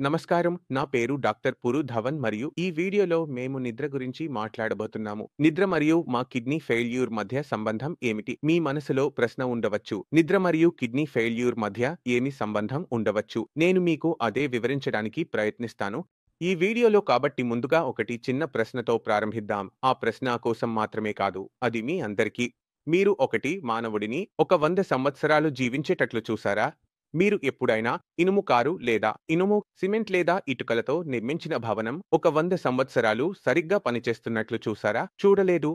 నమస్కారం. నా పేరు డాక్టర్ పురు ధవన్ మరియు ఈ వీడియోలో మేము నిద్ర గురించి మాట్లాడబోతున్నాము. నిద్ర మరియు మా కిడ్నీ ఫెయిల్యూర్ మధ్య సంబంధం ఏమిటి? మీ మనసులో ప్రశ్న ఉండవచ్చు. నిద్ర మరియు కిడ్నీ ఫెయిల్యూర్ మధ్య ఏమి సంబంధం ఉండవచ్చు? నేను మీకు అదే వివరించడానికి ప్రయత్నిస్తాను. ఈ వీడియోలో కాబట్టి ముందుగా ఒకటి చిన్న ప్రశ్నతో ప్రారంభిద్దాం. ఆ ప్రశ్న కోసం మాత్రమే కాదు. అది మీ అందరికీ. మీరు ఒకటి మానవుడిని ఒక 100 సంవత్సరాలు జీవించేటట్లు చూసారా? మీరు ఎప్పుడైనా ఇనుము కారు లేదా ఇనుము, సిమెంట్ లేదా ఇటుకలతో నిర్మించిన భవనం ఒక 100 సంవత్సరాలు సరిగ్గా పనిచేస్తున్నట్లు చూసారా? చూడలేదు.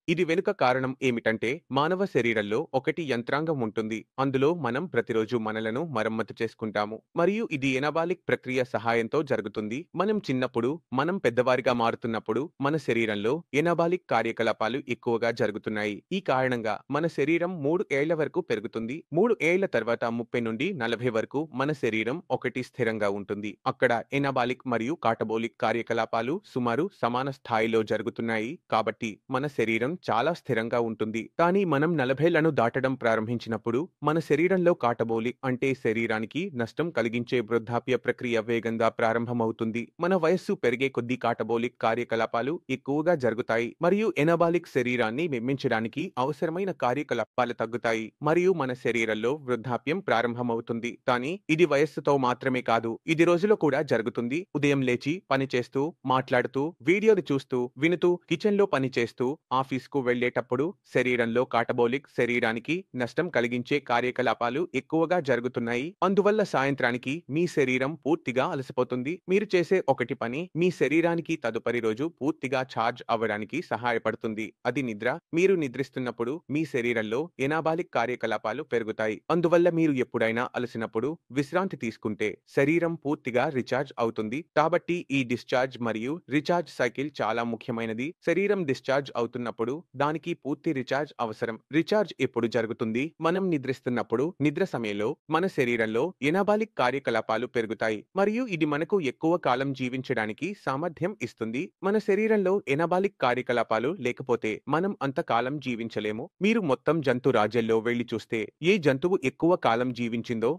ఇది వెనుక కారణం ఏమిటంటే మానవ శరీరంలో ఒకటి యంత్రాంగం ఉంటుంది. అందులో మనం ప్రతిరోజు మనలను మరమ్మతు చేసుకుంటాము. మరియు ఇది ఎనబాలిక్ ప్రక్రియ సహాయంతో జరుగుతుంది. మనం చిన్నప్పుడు, మనం పెద్దవారిగా మారుతున్నప్పుడు మన శరీరంలో ఎనబాలిక్ కార్యకలాపాలు ఎక్కువగా జరుగుతున్నాయి. ఈ కారణంగా మన శరీరం 3 ఏళ్ల వరకు పెరుగుతుంది. 3 ఏళ్ల తర్వాత 30 నుండి 40 వరకు మన శరీరం ఒకటి స్థిరంగా ఉంటుంది. అక్కడ ఎనబాలిక్ మరియు కాటబోలిక్ కార్యకలాపాలు సుమారు సమాన స్థాయిలో జరుగుతున్నాయి. కాబట్టి మన శరీరం చాలా స్థిరంగా ఉంటుంది. కానీ మనం 40లను దాటడం ప్రారంభించినప్పుడు మన శరీరంలో కాటబోలిక్ అంటే శరీరానికి నష్టం కలిగించే వృద్ధాప్య ప్రక్రియ వేగంగా ప్రారంభమవుతుంది. మన వయస్సు పెరిగే కొద్దీ కాటబోలిక్ కార్యకలాపాలు ఎక్కువగా జరుగుతాయి మరియు ఎనబాలిక్ శరీరాన్ని నిర్మించడానికి అవసరమైన కార్యకలాపాలు తగ్గుతాయి మరియు మన శరీరంలో వృద్ధాప్యం ప్రారంభమవుతుంది. కానీ ఇది వయస్సుతో మాత్రమే కాదు, ఇది రోజులో కూడా జరుగుతుంది. ఉదయం లేచి పని చేస్తూ, మాట్లాడుతూ, వీడియోలు చూస్తూ, వినుతూ, కిచెన్ లో పని చేస్తూ, ఆఫీస్కు వెళ్లేటప్పుడు శరీరంలో కాటబోలిక్ శరీరానికి నష్టం కలిగించే కార్యకలాపాలు ఎక్కువగా జరుగుతున్నాయి. అందువల్ల సాయంత్రానికి మీ శరీరం పూర్తిగా అలసిపోతుంది. మీరు చేసే ఒకటి పని మీ శరీరానికి తదుపరి రోజు పూర్తిగా ఛార్జ్ అవ్వడానికి సహాయపడుతుంది. అది నిద్ర. మీరు నిద్రిస్తున్నప్పుడు మీ శరీరంలో ఎనాబాలిక్ కార్యకలాపాలు పెరుగుతాయి. అందువల్ల మీరు ఎప్పుడైనా అలసినప్పుడు విశ్రాంతి తీసుకుంటే శరీరం పూర్తిగా రీఛార్జ్ అవుతుంది. కాబట్టి ఈ డిశ్చార్జ్ మరియు రీఛార్జ్ సైకిల్ చాలా ముఖ్యమైనది. శరీరం డిశ్చార్జ్ అవుతున్నప్పుడు దానికి పూర్తి రీఛార్జ్ అవసరం. రీఛార్జ్ ఎప్పుడు జరుగుతుంది? మనం నిద్రిస్తున్నప్పుడు. నిద్ర సమయంలో మన శరీరంలో ఎనాబాలిక్ కార్యకలాపాలు పెరుగుతాయి మరియు ఇది మనకు ఎక్కువ కాలం జీవించడానికి సామర్థ్యం ఇస్తుంది. మన శరీరంలో ఎనాబాలిక్ కార్యకలాపాలు లేకపోతే మనం అంత కాలం జీవించలేము. మీరు మొత్తం జంతు రాజ్యంలో వెళ్లి చూస్తే ఏ జంతువు ఎక్కువ కాలం జీవించిందో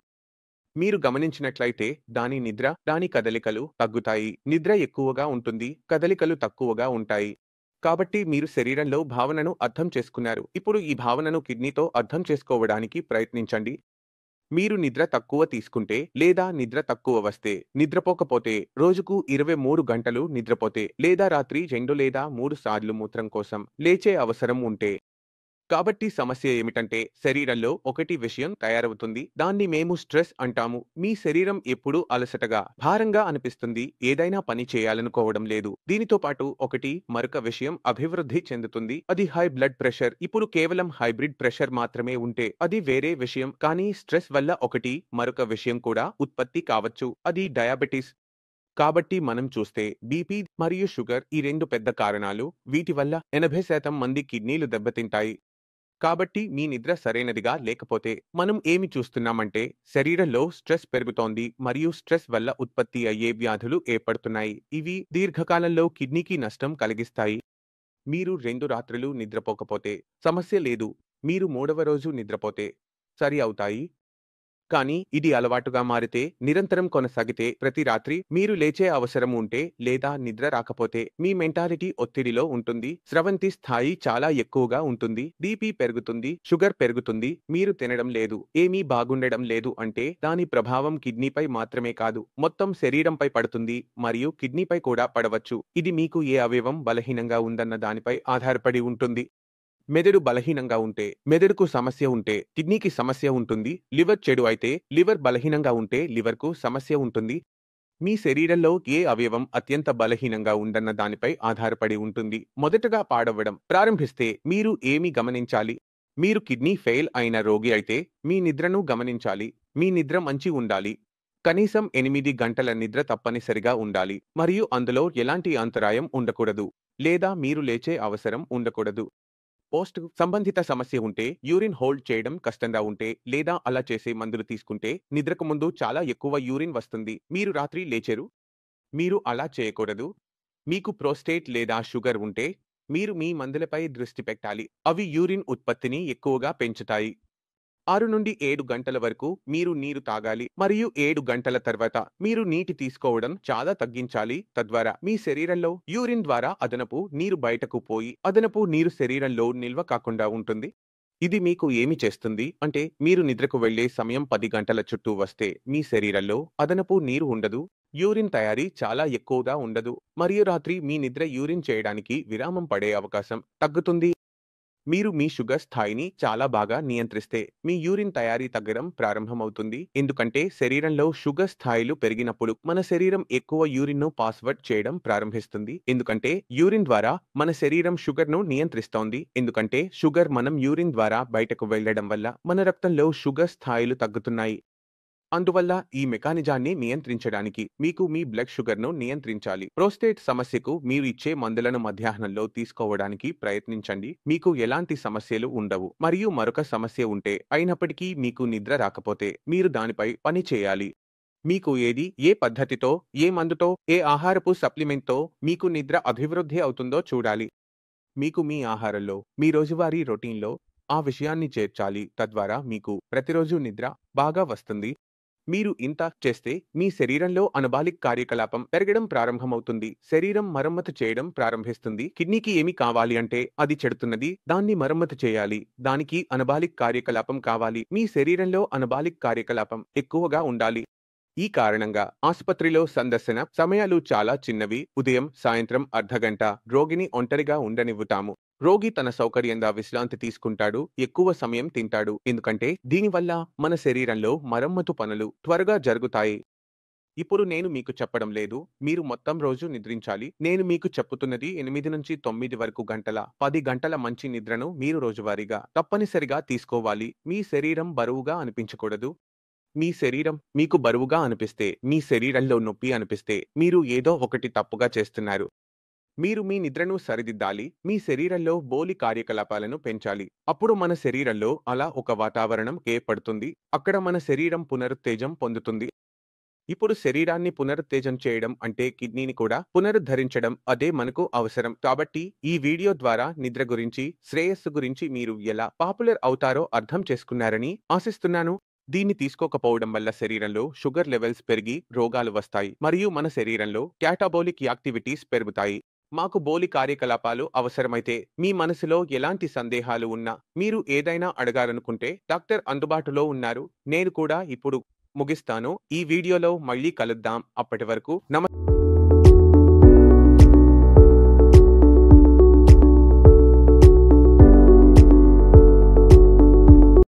మీరు గమనించినట్లయితే దాని నిద్ర, దాని కదలికలు తగ్గుతాయి. నిద్ర ఎక్కువగా ఉంటుంది, కదలికలు తక్కువగా ఉంటాయి. కాబట్టి మీరు శరీరంలో భావనను అర్థం చేసుకున్నారు. ఇప్పుడు ఈ భావనను కిడ్నీతో అర్థం చేసుకోవడానికి ప్రయత్నించండి. మీరు నిద్ర తక్కువ తీసుకుంటే లేదా నిద్ర తక్కువ వస్తే, నిద్రపోకపోతే, రోజుకు 23 గంటలు నిద్రపోతే, లేదా రాత్రి 2 లేదా 3 సార్లు మూత్రం కోసం లేచే అవసరం ఉంటే, కాబట్టి సమస్య ఏమిటంటే శరీరంలో ఒకటి విషయం తయారవుతుంది. దాన్ని మేము స్ట్రెస్ అంటాము. మీ శరీరం ఎప్పుడూ అలసటగా, భారంగా అనిపిస్తుంది. ఏదైనా పని చేయాలనుకోవడం లేదు. దీనితో పాటు మరొక విషయం అభివృద్ధి చెందుతుంది. అది హై బ్లడ్ ప్రెషర్. ఇప్పుడు కేవలం హైబ్రిడ్ ప్రెషర్ మాత్రమే ఉంటే అది వేరే విషయం. కానీ స్ట్రెస్ వల్ల మరొక విషయం కూడా ఉత్పత్తి కావచ్చు. అది డయాబెటిస్. కాబట్టి మనం చూస్తే బీపీ మరియు షుగర్ ఈ 2 పెద్ద కారణాలు. వీటి వల్ల 80% మంది కిడ్నీలు దెబ్బతింటాయి. కాబట్టి మీ నిద్ర సరైనదిగా లేకపోతే మనం ఏమి చూస్తున్నామంటే శరీరంలో స్ట్రెస్ పెరుగుతోంది మరియు స్ట్రెస్ వల్ల ఉత్పత్తి అయ్యే వ్యాధులు ఏర్పడుతున్నాయి. ఇవి దీర్ఘకాలంలో కిడ్నీకి నష్టం కలిగిస్తాయి. మీరు 2 రాత్రులు నిద్రపోకపోతే సమస్య లేదు. మీరు 3వ రోజు నిద్రపోతే సరి అవుతాయి. కానీ ఇది అలవాటుగా మారితే, నిరంతరం కొనసాగితే, ప్రతి రాత్రి మీరు లేచే అవసరం ఉంటే లేదా నిద్ర రాకపోతే మీ మెంటాలిటీ ఒత్తిడిలో ఉంటుంది. స్రవంతి స్థాయి చాలా ఎక్కువగా ఉంటుంది. బీపీ పెరుగుతుంది, షుగర్ పెరుగుతుంది. మీరు తినడం లేదు, ఏమీ బాగుండడం లేదు అంటే దాని ప్రభావం కిడ్నీపై మాత్రమే కాదు, మొత్తం శరీరంపై పడుతుంది మరియు కిడ్నీపై కూడా పడవచ్చు. ఇది మీకు ఏ అవయవం బలహీనంగా ఉందన్న దానిపై ఆధారపడి ఉంటుంది. మెదడు బలహీనంగా ఉంటే, మెదడుకు సమస్య ఉంటే కిడ్నీకి సమస్య ఉంటుంది. లివర్ చెడు అయితే, లివర్ బలహీనంగా ఉంటే లివర్కు సమస్య ఉంటుంది. మీ శరీరంలో ఏ అవయవం అత్యంత బలహీనంగా ఉందన్న దానిపై ఆధారపడి ఉంటుంది. మొదటగా పాడవ్వడం ప్రారంభిస్తే మీరు ఏమి గమనించాలి? మీరు కిడ్నీ ఫెయిల్ అయిన రోగి అయితే మీ నిద్రను గమనించాలి. మీ నిద్ర మంచి ఉండాలి. కనీసం 8 గంటల నిద్ర తప్పనిసరిగా ఉండాలి మరియు అందులో ఎలాంటి అంతరాయం ఉండకూడదు లేదా మీరు లేచే అవసరం ఉండకూడదు. పోస్ట్ సంబంధిత సమస్య ఉంటే, యూరిన్ హోల్డ్ చేయడం కష్టంగా ఉంటే లేదా అలా చేసే మందులు తీసుకుంటే నిద్రకు ముందు చాలా ఎక్కువ యూరిన్ వస్తుంది. మీరు రాత్రి లేచారు. మీరు అలా చేయకూడదు. మీకు ప్రోస్టేట్ లేదా షుగర్ ఉంటే మీరు మీ మందులపై దృష్టి పెట్టాలి. అవి యూరిన్ ఉత్పత్తిని ఎక్కువగా పెంచుతాయి. 6 నుండి 7 గంటల వరకు మీరు నీరు తాగాలి మరియు 7 గంటల తర్వాత మీరు నీటి తీసుకోవడం చాలా తగ్గించాలి. తద్వారా మీ శరీరంలో యూరిన్ ద్వారా అదనపు నీరు బయటకు పోయి అదనపు నీరు శరీరంలో నిల్వ కాకుండా ఉంటుంది. ఇది మీకు ఏమి చేస్తుంది అంటే మీరు నిద్రకు వెళ్లే సమయం 10 గంటల చుట్టూ వస్తే మీ శరీరంలో అదనపు నీరు ఉండదు. యూరిన్ తయారీ చాలా ఎక్కువగా ఉండదు మరియు రాత్రి మీ నిద్ర యూరిన్ చేయడానికి విరామం పడే అవకాశం తగ్గుతుంది. మీరు మీ షుగర్ స్థాయిని చాలా బాగా నియంత్రిస్తే మీ యూరిన్ తయారీ తగ్గడం ప్రారంభమవుతుంది. ఎందుకంటే శరీరంలో షుగర్ స్థాయిలు పెరిగినప్పుడు మన శరీరం ఎక్కువ యూరిన్ను పాస్వర్డ్ చేయడం ప్రారంభిస్తుంది. ఎందుకంటే యూరిన్ ద్వారా మన శరీరం షుగర్ను నియంత్రిస్తోంది. ఎందుకంటే షుగర్ మనం యూరిన్ ద్వారా బయటకు వెళ్లడం వల్ల మన రక్తంలో షుగర్ స్థాయిలు తగ్గుతున్నాయి. అందువల్ల ఈ మెకానిజాన్ని నియంత్రించడానికి మీకు మీ బ్లడ్ షుగర్ను నియంత్రించాలి. ప్రోస్టేట్ సమస్యకు మీరు ఇచ్చే మందులను మధ్యాహ్నంలో తీసుకోవడానికి ప్రయత్నించండి. మీకు ఎలాంటి సమస్యలు ఉండవు. మరియు మరొక సమస్య ఉంటే అయినప్పటికీ మీకు నిద్ర రాకపోతే మీరు దానిపై పని చేయాలి. మీకు ఏ పద్ధతితో, ఏ మందుతో, ఏ ఆహారపు సప్లిమెంట్తో మీకు నిద్ర అభివృద్ధి అవుతుందో చూడాలి. మీకు మీ ఆహారంలో, మీ రోజువారీ రొటీన్లో ఆ విషయాన్ని చేర్చాలి. తద్వారా మీకు ప్రతిరోజు నిద్ర బాగా వస్తుంది. మీరు ఇంత చేస్తే మీ శరీరంలో అనబాలిక్ కార్యకలాపం పెరగడం ప్రారంభమవుతుంది. శరీరం మరమ్మతు చేయడం ప్రారంభిస్తుంది. కిడ్నీకి ఏమి కావాలి అంటే అది చెడుతున్నది, దాన్ని మరమ్మతు చేయాలి. దానికి అనబాలిక్ కార్యకలాపం కావాలి. మీ శరీరంలో అనబాలిక్ కార్యకలాపం ఎక్కువగా ఉండాలి. ఈ కారణంగా ఆసుపత్రిలో సందర్శన సమయాలు చాలా చిన్నవి. ఉదయం, సాయంత్రం అర్ధగంట రోగిని ఒంటరిగా ఉండనివ్వుతాము. రోగి తన సౌకర్యంగా విశ్రాంతి తీసుకుంటాడు, ఎక్కువ సమయం తింటాడు. ఎందుకంటే దీనివల్ల మన శరీరంలో మరమ్మతు పనులు త్వరగా జరుగుతాయి. ఇప్పుడు నేను మీకు చెప్పడం లేదు మీరు మొత్తం రోజు నిద్రించాలి. నేను మీకు చెప్పుతున్నది 8 నుంచి 9 వరకు గంటల 10 గంటల మంచి నిద్రను మీరు రోజువారీగా తప్పనిసరిగా తీసుకోవాలి. మీ శరీరం బరువుగా అనిపించకూడదు. మీ శరీరం మీకు బరువుగా అనిపిస్తే, మీ శరీరంలో నొప్పి అనిపిస్తే మీరు ఏదో ఒకటి తప్పుగా చేస్తున్నారు. మీరు మీ నిద్రను సరిదిద్దాలి. మీ శరీరంలో బోలి కార్యకలాపాలను పెంచాలి. అప్పుడు మన శరీరంలో అలా ఒక వాతావరణం ఏర్పడుతుంది. అక్కడ మన శరీరం పునరుత్తేజం పొందుతుంది. ఇప్పుడు శరీరాన్ని పునరుత్తేజం చేయడం అంటే కిడ్నీని కూడా పునరుద్ధరించడం అదే మనకు అవసరం. కాబట్టి ఈ వీడియో ద్వారా నిద్ర గురించి, శ్రేయస్సు గురించి మీరు ఎలా పాపులర్ అవుతారో అర్థం చేసుకున్నారని ఆశిస్తున్నాను. దీన్ని తీసుకోకపోవడం వల్ల శరీరంలో షుగర్ లెవెల్స్ పెరిగి రోగాలు వస్తాయి మరియు మన శరీరంలో క్యాటాబోలిక్ యాక్టివిటీస్ పెరుగుతాయి. మాకు బోలి కార్యకలాపాలు అవసరమైతే మీ మనసులో ఎలాంటి సందేహాలు ఉన్నా మీరు ఏదైనా అడగాలనుకుంటే డాక్టర్ అందుబాటులో ఉన్నారు. నేను కూడా ఇప్పుడు ముగిస్తాను. ఈ వీడియోలో మళ్ళీ కలుద్దాం. అప్పటి వరకు